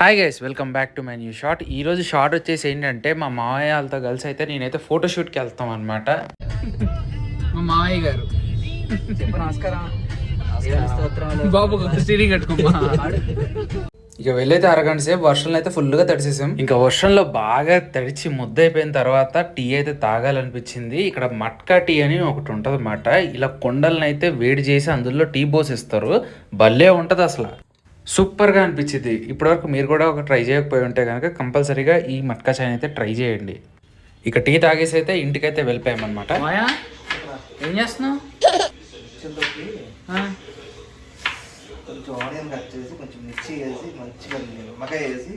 Hi guys, welcome back to my new short. ఈరోజు short వచ్చేసి ఏంటంటే మా మామయ్య వాళ్ళతో కలిసి అయితే నేనైతే ఫోటోషూట్కి వెళ్తాం అనమాట. మా మామయ్య గారు నమస్కారం బాబు స్టీరింగ్ కట్టుకోమా. ఇక వెళ్ళైతే అరగంట సేపు వర్షంలో అయితే ఫుల్గా తడిసేసాం. ఇంకా వర్షంలో బాగా తడిచి ముద్దయిపోయిన తర్వాత టీ అయితే తాగాలనిపించింది. ఇక్కడ మట్కా టీ అని ఒకటి ఉంటుంది అన్నమాట. ఇలా కొండలను అయితే వేడి చేసి అందులో టీ పోసిస్తారు. భలే ఉంటుంది అసలు, సూపర్గా అనిపించింది. ఇప్పటివరకు మీరు కూడా ఒక ట్రై చేయకపోయి ఉంటే కనుక కంపల్సరీగా ఈ మట్కా చాయ్ అయితే ట్రై చేయండి. ఇక టీ తాగేసి అయితే ఇంటికైతే వెళ్ళిపోయామన్నమాట. మాయా ఏం చేస్తున్నావు? కొంచెం ఆనియన్ కట్ చేసి కొంచెం మిర్చి వేసి మంచిగా నిమ్మకాయ వేసి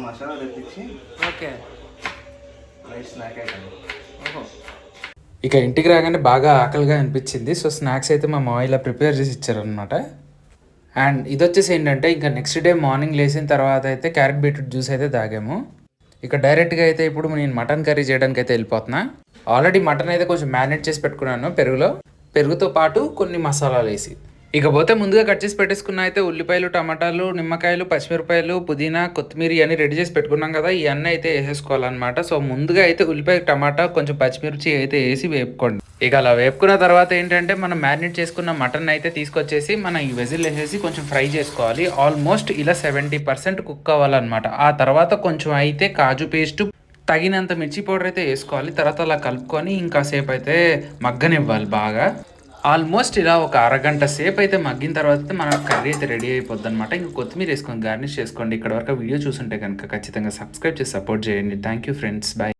మసాలా తెప్పించి ఓకే రైస్ స్నాక్ ఐటమ్. ఓహో, ఇక ఇంటికి రాగానే బాగా ఆకలిగా అనిపించింది. సో స్నాక్స్ అయితే మా మామ ఇలా ప్రిపేర్ చేసి ఇచ్చారనమాట. అండ్ ఇది వచ్చేసి ఏంటంటే ఇంకా నెక్స్ట్ డే మార్నింగ్ లేచిన తర్వాత అయితే క్యారెట్ బీట్రూట్ జ్యూస్ అయితే తాగాము. ఇక డైరెక్ట్గా అయితే ఇప్పుడు నేను మటన్ కర్రీ చేయడానికి అయితే వెళ్ళిపోతున్నా. ఆల్రెడీ మటన్ అయితే కొంచెం మ్యారినేట్ చేసి పెట్టుకున్నాను పెరుగుతో పాటు కొన్ని మసాలాలు వేసి. ఇకపోతే ముందుగా కట్ చేసి పెట్టేసుకున్న అయితే ఉల్లిపాయలు, టమాటాలు, నిమ్మకాయలు, పచ్చిమిరపాయలు, పుదీనా, కొత్తిమీర అన్ని రెడీ చేసి పెట్టుకున్నాం కదా. ఇవన్నీ అయితే వేసేసుకోవాలన్నమాట. సో ముందుగా అయితే ఉల్లిపాయ, టమాటా, కొంచెం పచ్చిమిర్చి అయితే వేసి వేపుకోండి. ఇక అలా వేపుకున్న తర్వాత ఏంటంటే మనం మ్యారినేట్ చేసుకున్న మటన్ అయితే తీసుకొచ్చేసి మనం ఈ వెజిల్ వేసేసి కొంచెం ఫ్రై చేసుకోవాలి. ఆల్మోస్ట్ ఇలా 70% కుక్ అవ్వాలన్నమాట. ఆ తర్వాత కొంచెం అయితే కాజు పేస్ట్, తగినంత మిర్చి పౌడర్ అయితే వేసుకోవాలి. తర్వాత అలా కలుపుకొని ఇంకా సేపు అయితే మగ్గనివ్వాలి బాగా. ఆల్మోస్ట్ ఇలా ఒక అరగంట సేపు అయితే మగ్గిన తర్వాత మన కర్రీ అయితే రెడీ అయిపోద్ది అనమాట. ఇంకా కొత్తిమీర వేసుకొని గార్నిష్ చేసుకోండి. ఇక్కడ వరకు వీడియో చూసుంటే కనుక ఖచ్చితంగా సబ్స్క్రైబ్ చేసి సపోర్ట్ చేయండి. Thank you friends, bye.